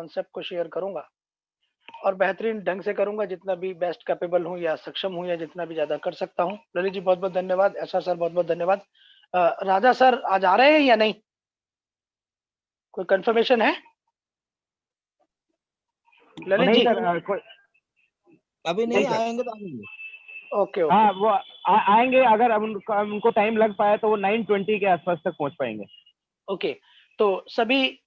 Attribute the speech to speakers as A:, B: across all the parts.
A: Concept को share करूंगा और बेहतरीन ढंग से करूंगा, जितना भी बेस्ट कैपेबल हूं या सक्षम हूं या जितना भी ज्यादा कर सकता हूं। ललित जी बहुत बहुत धन्यवाद, एसआर सर बहुत बहुत धन्यवाद। राजा सर आज आ रहे हैं या नहीं, कोई कंफर्मेशन है? ललित
B: नहीं
A: जी
B: सर,
C: अभी
B: नहीं
C: नहीं
B: सर।
C: आएंगे तो आएंगे।
A: ओके ओके
B: हाँ, वो आएंगे, अगर अब उनको टाइम लग पाया तो वो 9:20 के आसपास तक पहुंच पाएंगे।
A: ओके। तो सभी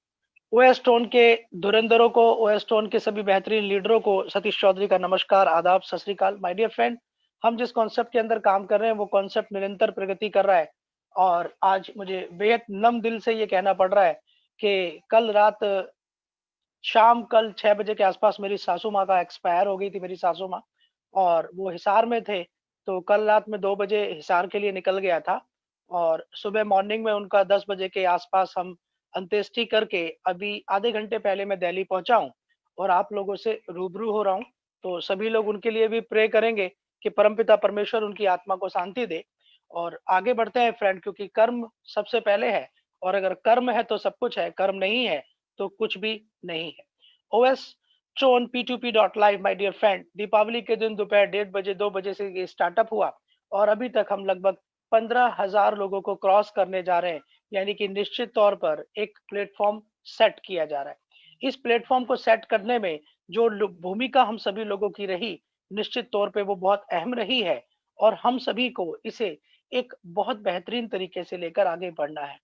A: ओएस टोन के धुरंधरों को, ओएस टोन के सभी बेहतरीन लीडरों को सतीश चौधरी का नमस्कार, आदाब, सत श्री अकाल। माय डियर फ्रेंड, हम जिस कॉन्सेप्ट के अंदर काम कर रहे हैं वो कॉन्सेप्ट निरंतर प्रगति कर रहा है। और आज मुझे बेहद नम दिल से ये कहना पड़ रहा है कि कल रात शाम कल 6 बजे के आसपास मेरी सासू माँ का एक्सपायर हो गई थी, मेरी सासू माँ, और वो हिसार में थे। तो कल रात में 2 बजे हिसार के लिए निकल गया था और सुबह मॉर्निंग में उनका 10 बजे के आसपास हम अंत्येष्टि करके अभी आधे घंटे पहले मैं दिल्ली पहुंचा हूं और आप लोगों से रूबरू हो रहा हूं। तो सभी लोग उनके लिए भी प्रे करेंगे कि परमपिता परमेश्वर उनकी आत्मा को शांति दे। और आगे बढ़ते हैं फ्रेंड, क्योंकि कर्म सबसे पहले है, और अगर कर्म है तो सब कुछ है, कर्म नहीं है तो कुछ भी नहीं है। OS Tron P2P.live my dear friend, Deepawali के दिन दोपहर 1:30 बजे 2 बजे से ये स्टार्टअप हुआ और अभी तक हम लगभग 15,000 लोगों को क्रॉस करने जा रहे हैं। यानी कि निश्चित तौर पर एक प्लेटफॉर्म सेट किया जा रहा है। इस प्लेटफॉर्म को सेट करने में जो भूमिका हम सभी लोगों की रही, निश्चित तौर पे वो बहुत अहम रही है और हम सभी को इसे एक बहुत बेहतरीन तरीके से लेकर आगे बढ़ना है।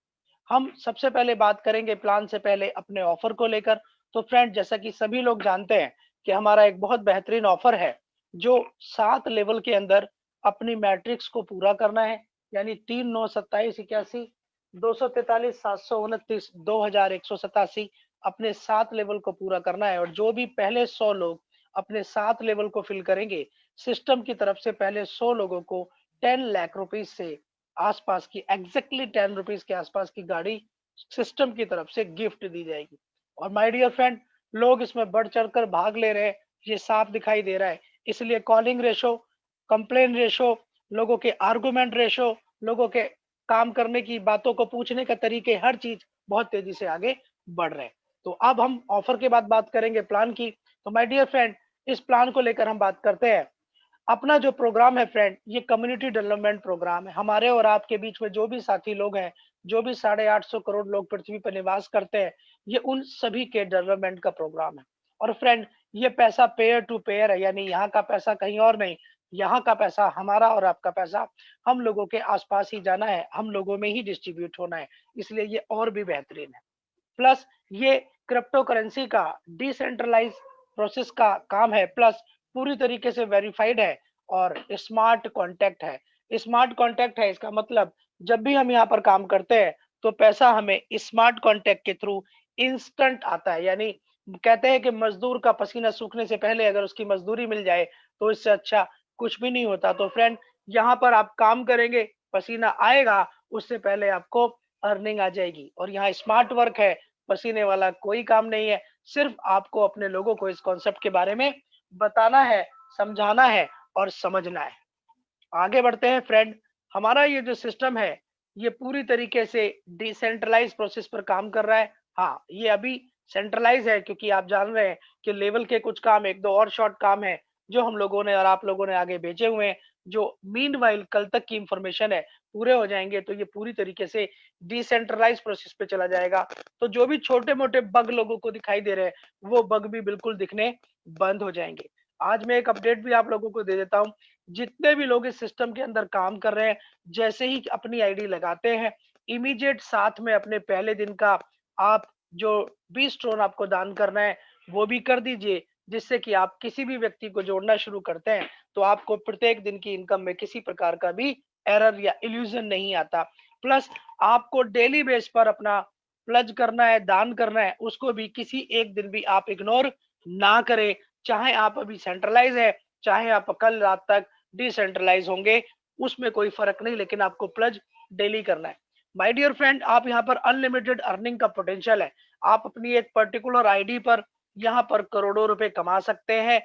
A: हम सबसे पहले बात करेंगे प्लान से पहले अपने ऑफर को लेकर। तो फ्रेंड, जैसा कि सभी लोग जानते हैं कि हमारा एक बहुत बेहतरीन ऑफर है जो 7 लेवल के अंदर अपनी मैट्रिक्स को पूरा करना है। यानी 3, 9, 27, 81, 243, 729, 2187 अपने 7 लेवल को पूरा करना है। और जो भी पहले 100 लोग अपने 7 लेवल को फिल करेंगे, सिस्टम की तरफ से पहले 100 लोगों को 10 लाख रुपीज से आसपास की, एग्जैक्टली 10 रुपीज के आसपास की गाड़ी सिस्टम की तरफ से गिफ्ट दी जाएगी। और माय डियर फ्रेंड, लोग इसमें बढ़ चढ़कर भाग ले रहे हैं, ये साफ दिखाई दे रहा है। इसलिए कॉलिंग रेशो, कंप्लेन रेशो, लोगों के आर्गुमेंट रेशो, लोगों के काम करने की, बातों को पूछने का तरीके, हर चीज बहुत तेजी से आगे बढ़ रहे हैं। तो अब हम ऑफर के बाद बात करेंगे प्लान की। तो माय डियर फ्रेंड, इस प्लान को लेकर हम बात करते हैं। अपना जो प्रोग्राम है फ्रेंड, ये कम्युनिटी डेवलपमेंट प्रोग्राम है। हमारे और आपके बीच में जो भी साथी लोग हैं, जो भी 850 करोड़ लोग पृथ्वी पर निवास करते हैं, ये उन सभी के डेवलपमेंट का प्रोग्राम है। और फ्रेंड, ये पैसा पेयर टू पेयर है, यानी यहाँ का पैसा कहीं और नहीं, यहाँ का पैसा, हमारा और आपका पैसा हम लोगों के आसपास ही जाना है, हम लोगों में ही डिस्ट्रीब्यूट होना है। इसलिए ये और भी बेहतरीन है। प्लस ये क्रिप्टो करेंसी का डिसेंट्रलाइज प्रोसेस का काम है, प्लस पूरी तरीके से वेरीफाइड है और स्मार्ट कॉन्टैक्ट है। स्मार्ट कॉन्टैक्ट है, इसका मतलब जब भी हम यहाँ पर काम करते हैं तो पैसा हमें स्मार्ट कॉन्टैक्ट के थ्रू इंस्टेंट आता है। यानी कहते हैं कि मजदूर का पसीना सूखने से पहले अगर उसकी मजदूरी मिल जाए तो इससे अच्छा कुछ भी नहीं होता। तो फ्रेंड, यहाँ पर आप काम करेंगे, पसीना आएगा, उससे पहले आपको अर्निंग आ जाएगी। और यहाँ स्मार्ट वर्क है, पसीने वाला कोई काम नहीं है। सिर्फ आपको अपने लोगों को इस कॉन्सेप्ट के बारे में बताना है, समझाना है और समझना है। आगे बढ़ते हैं फ्रेंड। हमारा ये जो सिस्टम है, ये पूरी तरीके से डिसेंट्रलाइज प्रोसेस पर काम कर रहा है। हाँ, ये अभी सेंट्रलाइज है क्योंकि आप जान रहे हैं कि लेवल के कुछ काम, एक दो और शॉर्ट काम है जो हम लोगों ने और आप लोगों ने आगे भेजे हुए हैं, जो मीनवाइल कल तक की इंफॉर्मेशन है, पूरे हो जाएंगे तो ये पूरी तरीके से डिसेंट्रलाइज प्रोसेस पे चला जाएगा। तो जो भी छोटे मोटे बग लोगों को दिखाई दे रहे हैं, वो बग भी बिल्कुल दिखने बंद हो जाएंगे। आज मैं एक अपडेट भी आप लोगों को दे देता हूँ। जितने भी लोग इस सिस्टम के अंदर काम कर रहे हैं, जैसे ही अपनी आईडी लगाते हैं, इमीडिएट साथ में अपने पहले दिन का आप जो 20 ट्रोन आपको दान करना है वो भी कर दीजिए, जिससे कि आप किसी भी व्यक्ति को जोड़ना शुरू करते हैं तो आपको प्रत्येक दिन की इनकम में किसी प्रकार का भी एरर या इल्यूजन नहीं आता। प्लस आपको डेली बेस पर अपना प्लज करना है, दान करना है, उसको भी किसी एक दिन भी आप इग्नोर ना करें। चाहे आप अभी सेंट्रलाइज है, चाहे आप कल रात तक डिसेंट्रलाइज होंगे, उसमें कोई फर्क नहीं, लेकिन आपको प्लज डेली करना है। माय डियर फ्रेंड, आप यहाँ पर अनलिमिटेड अर्निंग का पोटेंशियल है। आप अपनी एक पर्टिकुलर आईडी पर यहाँ पर करोड़ों रुपए कमा सकते हैं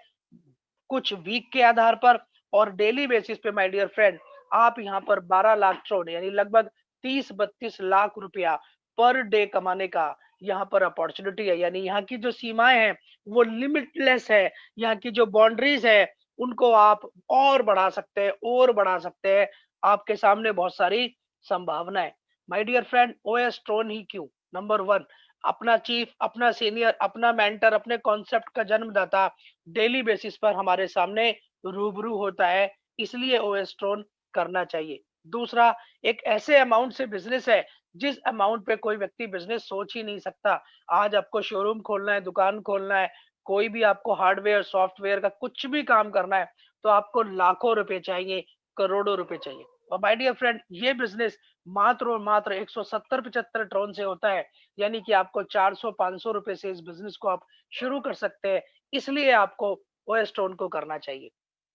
A: कुछ वीक के आधार पर, और डेली बेसिस पे माय डियर फ्रेंड आप यहाँ पर 12 लाख ट्रोन यानी लगभग 30-32 लाख रुपया पर डे कमाने का यहाँ पर अपॉर्चुनिटी है, यानी यहाँ की जो सीमाएं हैं वो लिमिटलेस है। यहाँ की जो बाउंड्रीज है उनको आप और बढ़ा सकते हैं, और बढ़ा सकते हैं। आपके सामने बहुत सारी संभावनाएं। माय डियर फ्रेंड, ओएस ट्रोन ही क्यों? नंबर वन, अपना चीफ, अपना सीनियर, अपना मेंटर, अपने कॉन्सेप्ट का जन्मदाता डेली बेसिस पर हमारे सामने रूबरू होता है, इसलिए ओएस ट्रोन करना चाहिए। दूसरा, एक ऐसे अमाउंट से बिजनेस है जिस अमाउंट पे कोई व्यक्ति बिजनेस सोच ही नहीं सकता। आज आपको शोरूम खोलना है, दुकान खोलना है, कोई भी आपको हार्डवेयर सॉफ्टवेयर का कुछ भी काम करना है, तो आपको लाखों रुपए चाहिए, करोड़ों रुपए चाहिए। और माय डियर फ्रेंड, ये बिजनेस मात्र और मात्र 170-75 ट्रोन से होता है, यानी कि आपको 400-500 रुपए से इस बिजनेस को आप शुरू कर सकते हैं। इसलिए आपको ओएस ट्रोन को करना चाहिए।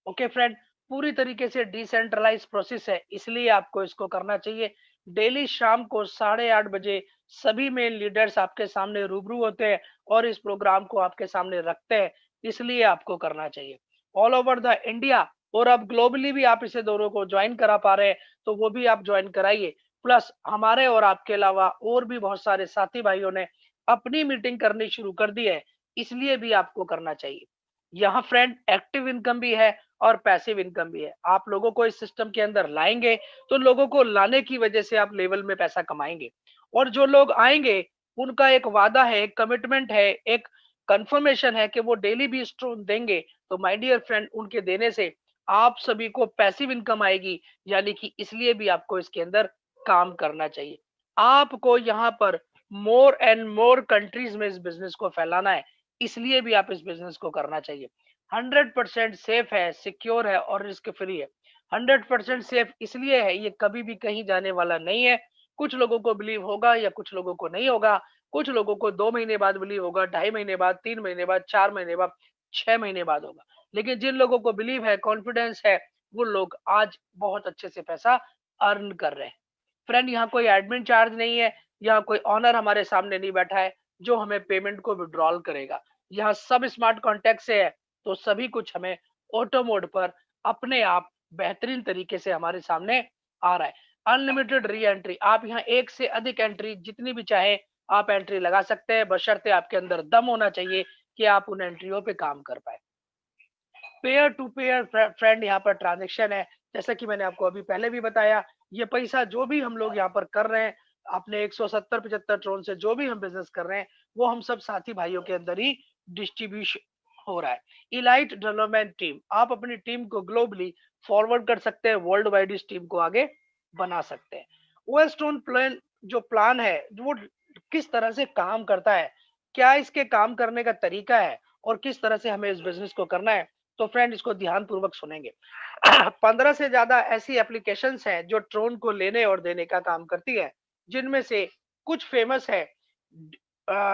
A: ओके फ्रेंड, पूरी तरीके से डिसेंट्रलाइज प्रोसेस है, इसलिए आपको इसको करना चाहिए। डेली शाम को 8:30 बजे सभी मेन लीडर्स आपके सामने रूबरू होते हैं और इस प्रोग्राम को आपके सामने रखते हैं, इसलिए आपको करना चाहिए। ऑल ओवर द इंडिया और अब ग्लोबली भी आप इसे दोनों को ज्वाइन करा पा रहे हैं, तो वो भी आप ज्वाइन कराइए। प्लस हमारे और आपके अलावा और भी बहुत सारे साथी भाइयों ने अपनी मीटिंग करनी शुरू कर दी है, इसलिए भी आपको करना चाहिए। यहाँ फ्रेंड एक्टिव इनकम भी है और पैसिव इनकम भी है। आप लोगों को इस सिस्टम के अंदर लाएंगे तो लोगों को लाने की वजह से आप लेवल में पैसा कमाएंगे, और जो लोग आएंगे उनका एक वादा है, एक कमिटमेंट है, एक कंफर्मेशन है कि वो डेली भी स्ट्रोन देंगे। तो माय डियर फ्रेंड, उनके देने से आप सभी को पैसिव इनकम आएगी, यानी कि इसलिए भी आपको इसके अंदर काम करना चाहिए। आपको यहाँ पर मोर एंड मोर कंट्रीज में इस बिजनेस को फैलाना है, इसलिए भी आप इस बिजनेस को करना चाहिए। 100% सेफ है, सिक्योर है और रिस्क फ्री है। 100% सेफ इसलिए है, ये कभी भी कहीं जाने वाला नहीं है। कुछ लोगों को बिलीव होगा या कुछ लोगों को नहीं होगा। कुछ लोगों को 2 महीने बाद बिलीव होगा, 2.5 महीने बाद, 3 महीने बाद, 4 महीने बाद, 6 महीने बाद होगा। लेकिन जिन लोगों को बिलीव है, कॉन्फिडेंस है, वो लोग आज बहुत अच्छे से पैसा अर्न कर रहे हैं। फ्रेंड, यहाँ कोई एडमिन चार्ज नहीं है, यहाँ कोई ऑनर हमारे सामने नहीं बैठा है जो हमें पेमेंट को विड्रॉल करेगा। यहाँ सब स्मार्ट कॉन्टैक्ट से है, तो सभी कुछ हमें ऑटो मोड पर अपने आप बेहतरीन तरीके से हमारे सामने आ रहा है। अनलिमिटेड री एंट्री, आप यहाँ एक से अधिक एंट्री जितनी भी चाहे आप एंट्री लगा सकते हैं, बशर्ते आपके अंदर दम होना चाहिए कि आप उन एंट्रियों पे काम कर पाए। पेयर टू पेयर फ्रेंड यहाँ पर ट्रांजेक्शन है, जैसा कि मैंने आपको अभी पहले भी बताया। ये पैसा जो भी हम लोग यहाँ पर कर रहे हैं, अपने 170-75 ट्रोन से जो भी हम बिजनेस कर रहे हैं, वो हम सब साथी भाइयों के अंदर ही डिस्ट्रीब्यूशन हो रहा है। इलाइट डेवलपमेंट टीम, आप अपनी टीम को ग्लोबली फॉरवर्ड कर सकते हैं, वर्ल्ड वाइड इस टीम को आगे बना सकते हैं। ओएस ट्रोन प्लान, जो प्लान है वो किस तरह से काम करता है, क्या इसके काम करने का तरीका है और किस तरह से हमें इस बिजनेस को करना है, तो फ्रेंड इसको ध्यान पूर्वक सुनेंगे। 15 से ज्यादा ऐसी एप्लीकेशंस हैं जो ट्रोन को लेने और देने का काम करती है, जिनमें से कुछ फेमस है।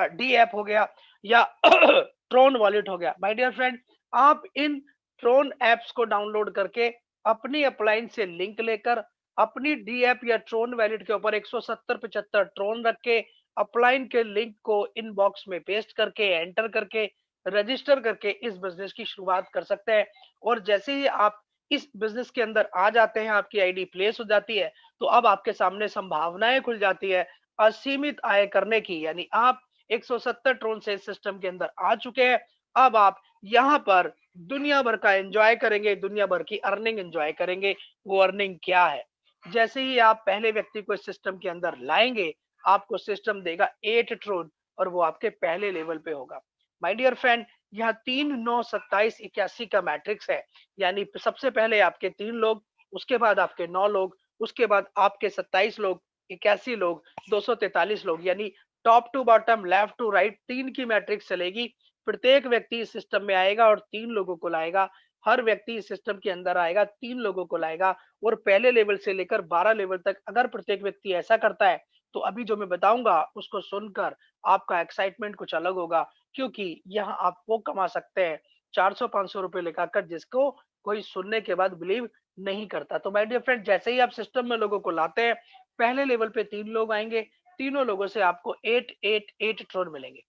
A: डी ऐप हो गया या ट्रोन वॉलेट हो गया। माय डियर फ्रेंड, आप इन ट्रोन ऐप्स को डाउनलोड करके अपनी अप्लायंस से लिंक लेकर अपनी डी ऐप या ट्रोन वॉलेट के ऊपर 170-75 ट्रोन रख के अपलाइन के लिंक को इनबॉक्स में पेस्ट करके एंटर करके रजिस्टर करके इस बिजनेस की शुरुआत कर सकते हैं। और जैसे ही आप इस बिजनेस के अंदर आ जाते हैं, आपकी आईडी प्लेस हो जाती है, तो अब आपके सामने संभावनाएं खुल जाती है असीमित आय करने की। यानी आप 170 ट्रोन से इस सिस्टम के अंदर आ चुके हैं। अब आप यहाँ पर दुनिया भर का एंजॉय करेंगे, दुनिया भर की अर्निंग एंजॉय करेंगे। वो अर्निंग क्या है? जैसे ही आप पहले व्यक्ति को इस सिस्टम के अंदर लाएंगे, आपको सिस्टम देगा 8 ट्रोन और वो आपके पहले लेवल पे होगा। माय डियर फ्रेंड, यहाँ 3, 9, 27, 81 का मैट्रिक्स है। यानी सबसे पहले आपके 3 लोग, उसके बाद आपके 9 लोग, उसके बाद आपके 27 लोग, 81 लोग, 243 लोग, यानी top to bottom, left to right 3 की मैट्रिक्स चलेगी। प्रत्येक व्यक्ति इस सिस्टम में आएगा और 3 लोगों को लाएगा। हर व्यक्ति इस सिस्टम के अंदर आएगा, 3 लोगों को लाएगा और पहले लेवल से लेकर 12 लेवल तक अगर प्रत्येक व्यक्ति ऐसा करता है, तो अभी जो मैं बताऊंगा उसको सुनकर आपका एक्साइटमेंट कुछ अलग होगा, क्योंकि यहाँ आप वो कमा सकते हैं 400-500 रुपए लगाकर, जिसको कोई सुनने के बाद बिलीव नहीं करता। तो माय डियर फ्रेंड, जैसे ही आप सिस्टम में लोगों को लाते हैं, पहले लेवल पे 3 लोग आएंगे, तीनों लोगों से आपको 8 ट्रोन मिलेंगे।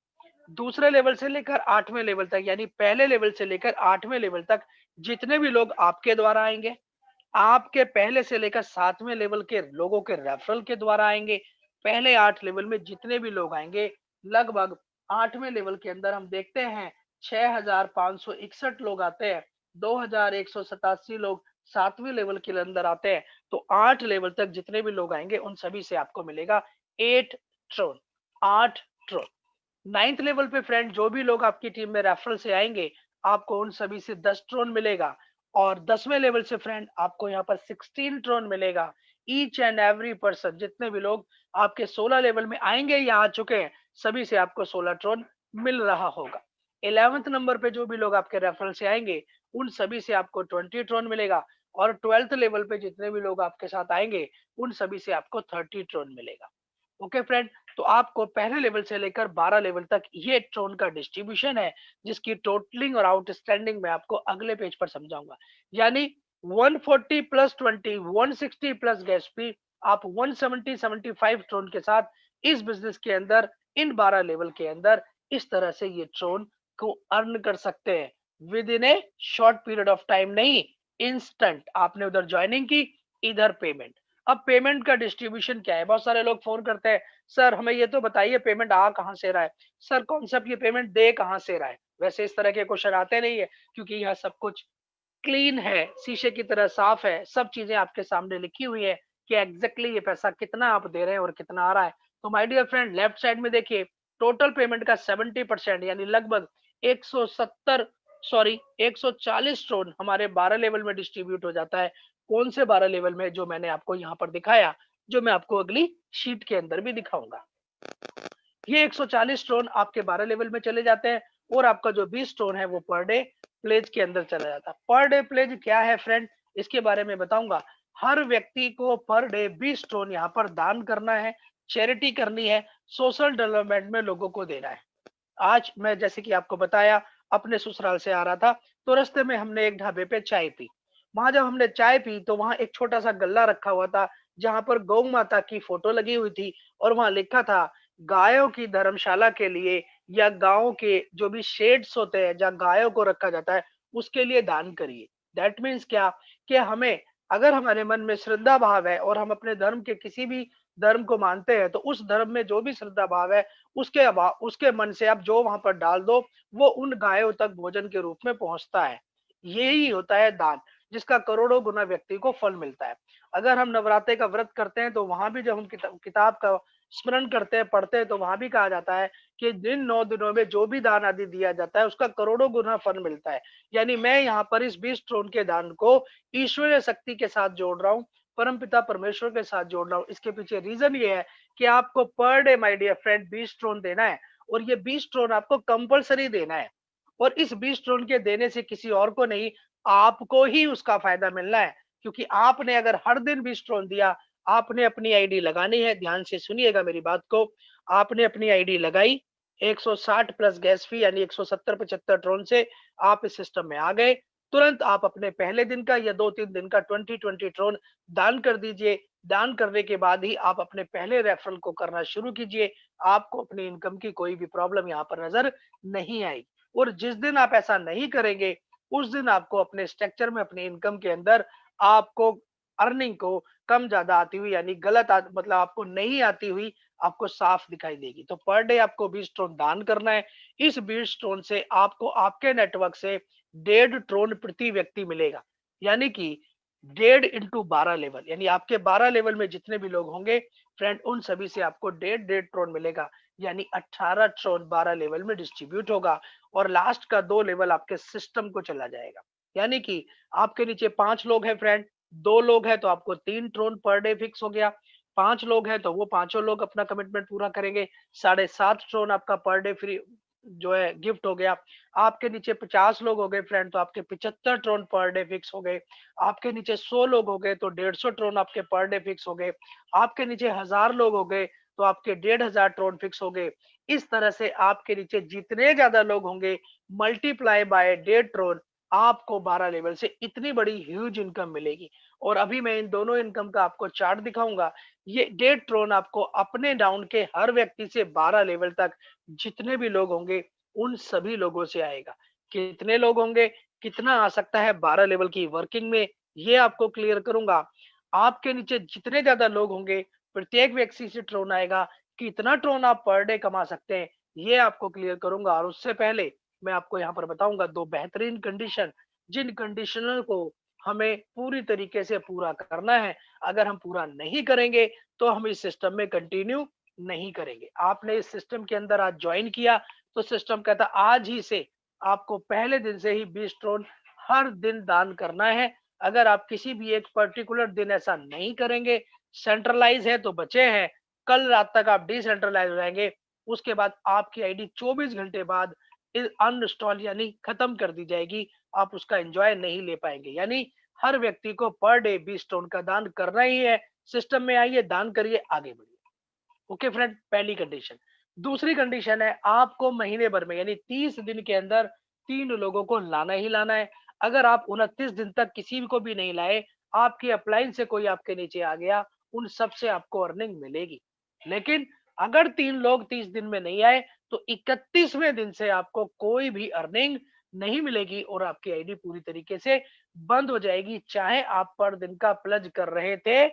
A: दूसरे लेवल से लेकर 8वें लेवल तक, यानी पहले लेवल से लेकर 8वें लेवल तक जितने भी लोग आपके द्वारा आएंगे, आपके पहले से लेकर 7वें लेवल के लोगों के रेफरल के द्वारा आएंगे, पहले 8 लेवल में जितने भी लोग आएंगे, लगभग 8वें लेवल के अंदर हम देखते हैं 6,561 लोग आते हैं, 2,187 लोग 7वें लेवल के अंदर आते हैं। तो 8 लेवल तक जितने भी लोग आएंगे उन सभी से आपको मिलेगा 8 ट्रोन, 8 ट्रोन। 9th लेवल पे फ्रेंड जो भी लोग आपकी टीम में रेफरल से आएंगे, आपको उन सभी से 10 ट्रोन मिलेगा। और 10वें लेवल से फ्रेंड आपको यहाँ पर 16 ट्रोन मिलेगा। ईच एंड एवरी पर्सन, जितने भी लोग आपके 16 लेवल में आएंगे या आ चुके हैं, सभी से आपको 16 ट्रोन मिल रहा होगा। 11th नंबर पे जो भी लोग आपके रेफरल से आएंगे, उन सभी से आपको 20 ट्रोन मिलेगा। और 12th लेवल पे जितने भी लोग आपके साथ आएंगे, उन सभी से आपको 30 ट्रोन मिलेगा। ओके फ्रेंड, तो आपको पहले लेवल से लेकर 12 लेवल तक ये ट्रोन का डिस्ट्रीब्यूशन है, जिसकी टोटलिंग और आउटस्टैंडिंग मैं आपको अगले पेज पर समझाऊंगा। यानी 140 प्लस 20, 160 प्लस गैस फी, आप 170 75 ट्रोन के साथ इस बिजनेस के अंदर, इन 12 लेवल के अंदर इस तरह से ये ट्रोन को अर्न कर सकते हैं with in A short period of time. नहीं, इंस्टेंट आपने उधर ज्वाइनिंग की, इधर पेमेंट। अब पेमेंट का डिस्ट्रीब्यूशन क्या है? बहुत सारे लोग फोन करते हैं, सर हमें ये तो बताइए पेमेंट आ कहाँ से रहा है, सर कॉन्सेप्ट ये पेमेंट दे कहाँ से रहा है। वैसे इस तरह के क्वेश्चन आते नहीं है, क्योंकि यहाँ सब कुछ क्लीन है, शीशे की तरह साफ है, सब चीजें आपके सामने लिखी हुई है कि एग्जैक्टली ये पैसा कितना आप दे रहे हैं और कितना आ रहा है। तो my dear friend, left side में देखिए, टोटल पेमेंट का 70% यानी लगभग 170 सॉरी 140 ट्रोन हमारे 12 लेवल में डिस्ट्रीब्यूट हो जाता है। कौन से 12 लेवल में? जो मैंने आपको यहाँ पर दिखाया, जो मैं आपको अगली शीट के अंदर भी दिखाऊंगा। ये 140 टोन आपके 12 लेवल में चले जाते हैं, और आपका जो 20 टोन है वो पर डे प्लेज के अंदर चला जाता है। पर डे प्लेज क्या है फ्रेंड, इसके बारे में बताऊंगा। हर व्यक्ति को पर डे 20 टोन यहाँ पर दान करना है, चैरिटी करनी है, सोशल डेवलपमेंट में लोगों को देना है। आज मैं जैसे कि आपको बताया, अपने ससुराल से आ रहा था, तो रास्ते में हमने एक ढाबे पे चाय पी। वहां जब हमने चाय पी तो वहां एक छोटा सा गल्ला रखा हुआ था, जहां पर गौ माता की फोटो लगी हुई थी, और वहां लिखा था गायों की धर्मशाला के लिए, या गांव के जो भी शेड्स होते हैं जहाँ गायों को रखा जाता है, उसके लिए दान करिए। दैट मीन्स क्या, कि हमें, अगर हमारे मन में श्रद्धा भाव है और हम अपने धर्म के किसी भी धर्म को मानते हैं, तो उस धर्म में जो भी श्रद्धा भाव है, उसके मन से आप जो वहां पर डाल दो, वो उन गायों तक भोजन के रूप में पहुंचता है। यही होता है दान, जिसका करोड़ों गुना व्यक्ति को फल मिलता है। अगर हम नवरात्रे का व्रत करते हैं, तो वहां भी जब हम किताब का स्मरण करते हैं, पढ़ते हैं, तो वहां भी कहा जाता है कि जिन 9 दिनों में जो भी दान आदि दिया जाता है, उसका करोड़ों गुना फल मिलता है। यानी मैं यहाँ पर इस 20 ट्रोन के दान को ईश्वरीय शक्ति के साथ जोड़ रहा हूँ, परमपिता परमेश्वर के साथ जोड़ रहा हूँ। इसके पीछे रीजन ये है कि आपको per day my dear friend 20 Tron देना है, और ये 20 ट्रोन आपको कंपलसरी देना है। और इस 20 ट्रोन के देने से किसी और को नहीं, आपको ही उसका फायदा मिलना है। क्योंकि आपने अगर हर दिन 20 ट्रोन दिया, आपने अपनी आईडी लगानी है, ध्यान से सुनिएगा मेरी बात को। आपने अपनी आईडी लगाई, 160 प्लस गैस फी यानी 170 75 ट्रोन से आप इस सिस्टम में आ गए। तुरंत आप अपने पहले दिन का या 2-3 दिन का 20-20 ट्रोन दान कर दीजिए। दान करने के बाद ही आप अपने पहले रेफरल को करना शुरू कीजिए। आपको अपनी इनकम की कोई भी प्रॉब्लम यहाँ पर नजर नहीं आएगी। और जिस दिन आप ऐसा नहीं करेंगे, उस दिन आपको अपने स्ट्रक्चर में, अपनी इनकम के अंदर आपको अर्निंग को कम ज्यादा आती हुई, यानी मतलब आपको नहीं आती हुई, आपको साफ दिखाई देगी। तो पर डे आपको 20 ट्रोन दान करना है। इस 20 ट्रोन से आपको आपके नेटवर्क से 1.5 ट्रोन प्रति व्यक्ति मिलेगा। यानी कि 1.5 इंटू 12 लेवल, यानी आपके 12 लेवल में जितने भी लोग होंगे फ्रेंड, उन सभी से आपको 1.5 ट्रोन मिलेगा। यानी 18 ट्रोन 12 लेवल में डिस्ट्रीब्यूट होगा, और लास्ट का 2 लेवल आपके सिस्टम को चला जाएगा। यानी कि आपके नीचे 5 लोग हैं फ्रेंड, 2 लोग हैं तो आपको 3 ट्रोन पर डे फिक्स हो गया। 5 लोग हैं तो वो पांचों लोग अपना कमिटमेंट पूरा करेंगे, 7.5 ट्रोन आपका पर डे फ्री जो है गिफ्ट हो गया। आपके नीचे 50 लोग हो गए फ्रेंड, तो आपके 75 ट्रोन पर डे फिक्स हो गए। आपके नीचे 100 लोग हो गए तो 150 ट्रोन आपके पर डे फिक्स हो गए। आपके नीचे 1000 लोग हो गए तो आपके 1500 ट्रोन फिक्स हो गए। इस तरह से आपके नीचे जितने ज्यादा लोग होंगे, मल्टीप्लाई बाय 1.5 ट्रोन, आपको 12 लेवल से इतनी बड़ी ह्यूज इनकम मिलेगी। और अभी मैं इन दोनों इनकम का आपको चार्ट दिखाऊंगा। ये 1.5 ट्रोन आपको अपने डाउन के हर व्यक्ति से 12 लेवल तक जितने भी लोग होंगे, उन सभी लोगों से आएगा। कितने लोग होंगे, कितना आ सकता है 12 लेवल की वर्किंग में, ये आपको क्लियर करूंगा। आपके नीचे जितने ज्यादा लोग होंगे, प्रत्येक व्यक्ति से ट्रोन आएगा, कितना ट्रोन आप पर डे कमा सकते हैं, ये आपको क्लियर करूंगा। और उससे पहले मैं आपको यहाँ पर बताऊंगा दो बेहतरीन कंडीशन, जिन कंडीशनों को हमें पूरी तरीके से पूरा करना है। अगर हम पूरा नहीं करेंगे तो हम इस सिस्टम में कंटिन्यू नहीं करेंगे। आपने इस सिस्टम के अंदर आज ज्वाइन किया तो सिस्टम कहता आज ही से आपको पहले दिन से ही 20 ट्रोन हर दिन दान करना है। अगर आप किसी भी एक पर्टिकुलर दिन ऐसा नहीं करेंगे, सेंट्रलाइज है तो बचे हैं, कल रात तक आप डिसेंट्रलाइज हो जाएंगे। उसके बाद आपकी आईडी 24 घंटे बाद अनइंस्टॉल यानी खत्म कर दी जाएगी। आप उसका एंजॉय नहीं ले पाएंगे। यानी हर व्यक्ति को पर डे 20 टोन का दान करना ही है। सिस्टम में आइए, दान करिए, आगे बढ़िए। ओके फ्रेंड, पहली कंडीशन। दूसरी कंडीशन है आपको महीने भर में यानी 30 दिन के अंदर 3 लोगों को लाना ही लाना है। अगर आप 29 दिन तक किसी को भी नहीं लाए, आपकी अपलाइन से कोई आपके नीचे आ गया, उन सब से आपको अर्निंग मिलेगी। लेकिन अगर 3 लोग 30 दिन में नहीं आए तो 31वें दिन से आपको कोई भी अर्निंग नहीं मिलेगी और आपकी आईडी पूरी तरीके से बंद हो जाएगी। चाहे आप पर दिन का प्लज कर रहे थे,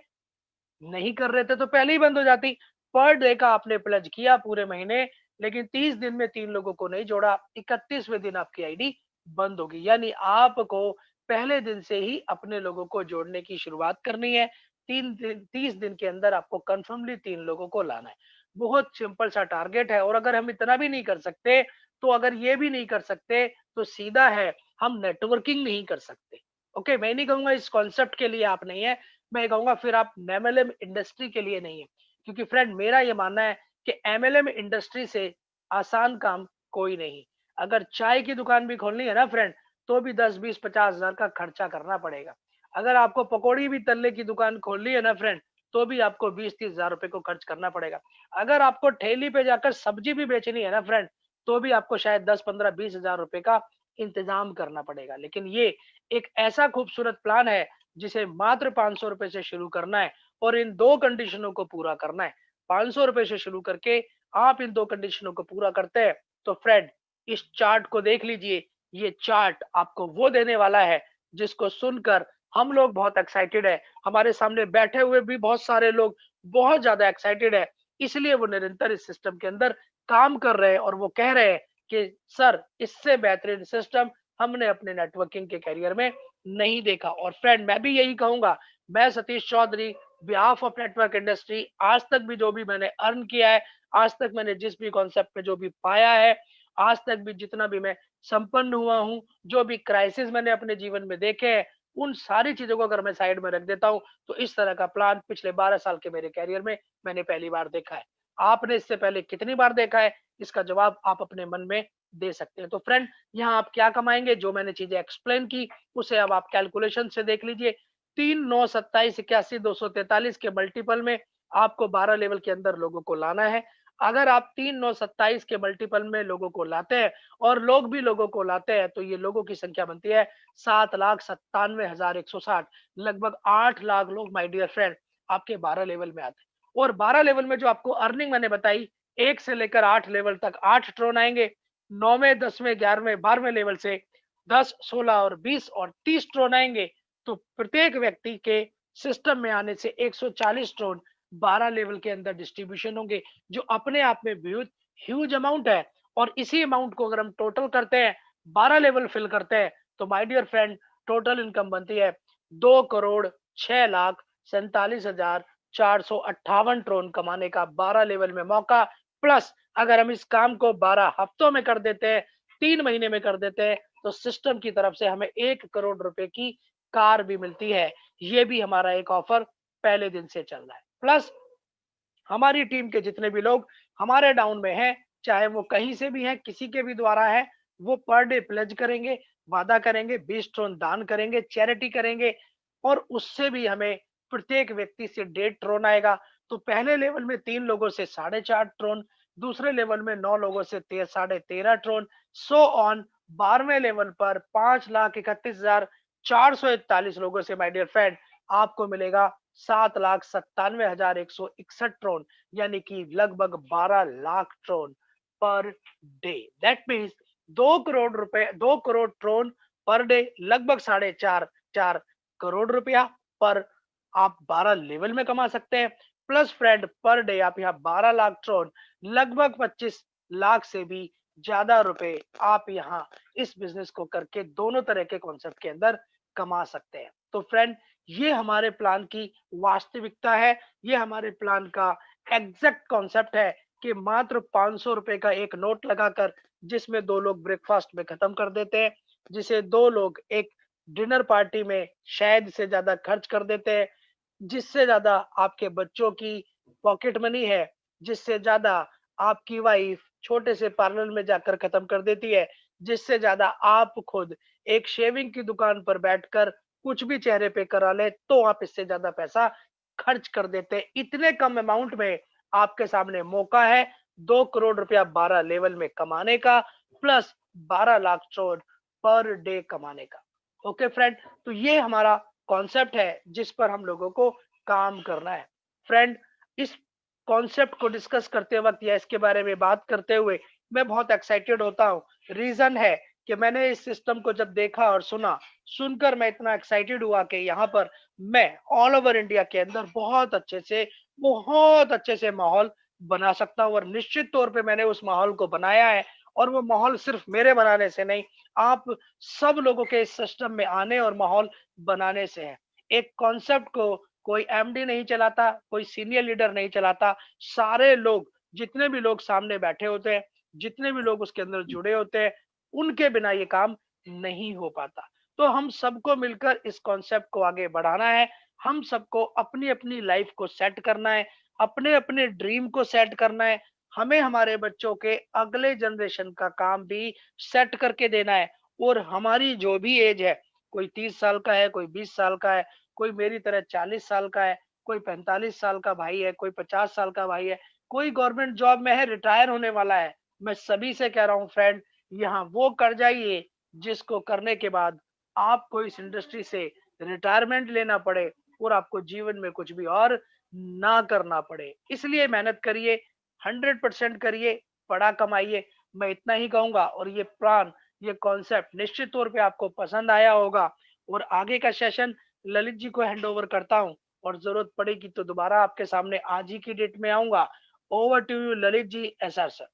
A: नहीं कर रहे थे तो पहले ही बंद हो जाती। पर डे का आपने प्लेज किया पूरे महीने, लेकिन 30 दिन में 3 लोगों को नहीं जोड़ा, 31वें दिन आपकी आईडी बंद होगी। यानी आपको पहले दिन से ही अपने लोगों को जोड़ने की शुरुआत करनी है। 30 दिन के अंदर आपको कंफर्मली 3 लोगों को लाना है। बहुत सिंपल सा टारगेट है। और अगर हम इतना भी नहीं कर सकते, तो अगर ये भी नहीं कर सकते तो सीधा है, हम नेटवर्किंग नहीं कर सकते। ओके, मैं नहीं कहूंगा इस कॉन्सेप्ट के लिए आप नहीं है, मैं कहूंगा फिर आप एमएलएम इंडस्ट्री के लिए नहीं है। क्योंकि फ्रेंड मेरा ये मानना है कि एमएलएम इंडस्ट्री से आसान काम कोई नहीं। अगर चाय की दुकान भी खोलनी है ना फ्रेंड, तो भी 10-20-50 हजार का खर्चा करना पड़ेगा। अगर आपको पकौड़ी भी तलने की दुकान खोलनी है ना फ्रेंड, तो भी आपको 20-30 हजार रुपए को खर्च करना पड़ेगा। अगर आपको ठेली पे जाकर सब्जी भी बेचनी है ना फ्रेंड, तो भी आपको शायद 10-15-20 हजार रुपए का इंतजाम करना पड़ेगा। लेकिन ये एक ऐसा खूबसूरत प्लान है जिसे मात्र 500 रुपए से शुरू करना है और इन दो कंडीशनों को पूरा करना है। 500 रुपए से शुरू करके आप इन दो कंडीशनों को पूरा करते हैं तो फ्रेंड इस चार्ट को देख लीजिए। ये चार्ट आपको वो देने वाला है जिसको सुनकर हम लोग बहुत एक्साइटेड है। हमारे सामने बैठे हुए भी बहुत सारे लोग बहुत ज्यादा एक्साइटेड है। इसलिए वो निरंतर इस सिस्टम के अंदर काम कर रहे हैं और वो कह रहे हैं कि सर इससे बेहतरीन सिस्टम हमने अपने नेटवर्किंग के करियर में नहीं देखा। और फ्रेंड मैं भी यही कहूंगा, मैं Satish Chaudhary behalf of network industry, आज तक भी जो भी मैंने अर्न किया है, आज तक मैंने जिस भी कॉन्सेप्ट में जो भी पाया है, आज तक भी जितना भी मैं संपन्न हुआ हूँ, जो भी क्राइसिस मैंने अपने जीवन में देखे हैं, उन सारी चीजों को अगर मैं साइड में रख देता हूँ तो इस तरह का प्लान पिछले 12 साल के मेरे कैरियर में मैंने पहली बार देखा है। आपने इससे पहले कितनी बार देखा है, इसका जवाब आप अपने मन में दे सकते हैं। तो फ्रेंड यहाँ आप क्या कमाएंगे, जो मैंने चीजें एक्सप्लेन की उसे अब आप कैलकुलेशन से देख लीजिए। 3, 9, 27, 81, 243 के मल्टीपल में आपको 12 लेवल के अंदर लोगों को लाना है। अगर आप 3, 9, 27 के मल्टीपल में लोगों को लाते हैं और लोग भी लोगों को लाते हैं तो ये लोगों की संख्या बनती है 7,97,160। लगभग 8 लाख लोग माय डियर फ्रेंड आपके 12 लेवल में आते हैं। और 12 लेवल में जो आपको अर्निंग मैंने बताई, 1 से लेकर 8 लेवल तक 8 ट्रोन आएंगे। 9वें, 10वें, 11वें, 12वें लेवल से 10, 16 और 20 और 30 ट्रोन आएंगे। तो प्रत्येक व्यक्ति के सिस्टम में आने से 140 ट्रोन 12 लेवल के अंदर डिस्ट्रीब्यूशन होंगे, जो अपने आप में बहुत ह्यूज अमाउंट है। और इसी अमाउंट को अगर हम टोटल करते हैं, 12 लेवल फिल करते हैं, तो my dear friend total income बनती है 2,06,47,458 ट्रोन कमाने का 12 लेवल में मौका। प्लस अगर हम इस काम को 12 हफ्तों में कर देते हैं, 3 महीने में कर देते हैं, तो सिस्टम की तरफ से हमें 1 करोड़ रुपए की कार भी मिलती है। ये भी हमारा एक ऑफर पहले दिन से चल रहा है। प्लस हमारी टीम के जितने भी लोग हमारे डाउन में हैं, चाहे वो कहीं से भी हैं, किसी के भी द्वारा है, वो पर डे प्लेज करेंगे, वादा करेंगे, 20 ट्रोन दान करेंगे, चैरिटी करेंगे। और उससे भी हमें प्रत्येक व्यक्ति से 1.5 ट्रोन आएगा। तो पहले लेवल में 3 लोगों से 4.5 ट्रोन, दूसरे लेवल में 9 लोगों से 13.5 ट्रोन, सो ऑन। 12वें लेवल पर 5,31,441 लोगों से माय डियर फ्रेंड आपको मिलेगा 7,97,161 ट्रोन, यानी कि लगभग 12 lakh Tron per day. That means 2 crore Tron per day, लगभग 4.5 करोड़ रुपया पर आप 12 लेवल में कमा सकते हैं। प्लस फ्रेंड पर डे आप यहाँ 12 लाख ट्रोन, लगभग 25 लाख से भी ज्यादा रुपए आप यहाँ इस बिजनेस को करके दोनों तरह के कॉन्सेप्ट के अंदर कमा सकते हैं। तो फ्रेंड, ये हमारे प्लान की वास्तविकता है, ये हमारे प्लान का एग्जैक्ट कॉन्सेप्ट है कि मात्र 500 रुपए का एक नोट लगाकर, जिसमें 2 लोग ब्रेकफास्ट में खत्म कर देते हैं, जिसे 2 लोग एक डिनर पार्टी में शायद से ज्यादा खर्च कर देते हैं, जिससे ज्यादा आपके बच्चों की पॉकेट मनी है, जिससे ज्यादा आपकी वाइफ छोटे से पार्लर में जाकर खत्म कर देती है, जिससे ज्यादा आप खुद एक शेविंग की दुकान पर बैठकर कुछ भी चेहरे पे करा ले तो आप इससे ज्यादा पैसा खर्च कर देते हैं। इतने कम अमाउंट में आपके सामने मौका है 2 करोड़ रुपया 12 लेवल में कमाने का, प्लस 12 लाख चोट पर डे कमाने का। ओके फ्रेंड, तो ये हमारा कॉन्सेप्ट है जिस पर हम लोगों को काम करना है। फ्रेंड, इस कॉन्सेप्ट को डिस्कस करते वक्त या इसके बारे में बात करते हुए मैं बहुत एक्साइटेड होता हूँ। रीजन है कि मैंने इस सिस्टम को जब देखा और सुना, सुनकर मैं इतना एक्साइटेड हुआ कि यहाँ पर मैं ऑल ओवर इंडिया के अंदर बहुत अच्छे से माहौल बना सकता हूँ, और निश्चित तौर पे मैंने उस माहौल को बनाया है। और वो माहौल सिर्फ मेरे बनाने से नहीं, आप सब लोगों के इस सिस्टम में आने और माहौल बनाने से है। एक कॉन्सेप्ट को कोई एमडी नहीं चलाता, कोई सीनियर लीडर नहीं चलाता, सारे लोग, जितने भी लोग सामने बैठे होते हैं, जितने भी लोग उसके अंदर जुड़े होते हैं, उनके बिना ये काम नहीं हो पाता। तो हम सबको मिलकर इस कॉन्सेप्ट को आगे बढ़ाना है, हम सबको अपनी-अपनी लाइफ को सेट करना है, अपने-अपने ड्रीम को सेट करना है, हमें हमारे बच्चों के अगले जनरेशन का काम भी सेट करके देना है। और हमारी जो भी एज है, कोई 30 साल का है, कोई 20 साल का है, कोई मेरी तरह 40 साल का है, कोई 45 साल का भाई है, कोई 50 साल का भाई है, कोई गवर्नमेंट जॉब में है, रिटायर होने वाला है। मैं सभी से कह रहा हूँ फ्रेंड, यहाँ वो कर जाइए जिसको करने के बाद आपको इस इंडस्ट्री से रिटायरमेंट लेना पड़े और आपको जीवन में कुछ भी और ना करना पड़े। इसलिए मेहनत करिए, 100% करिए, बड़ा कमाइए। मैं इतना ही कहूँगा, और ये प्लान, ये कॉन्सेप्ट निश्चित तौर पे आपको पसंद आया होगा। और आगे का सेशन ललित जी को हैंड ओवर करता हूँ, और जरूरत पड़ेगी तो दोबारा आपके सामने आज ही की डेट में आऊंगा। Over to you Lalit ji, SR sir.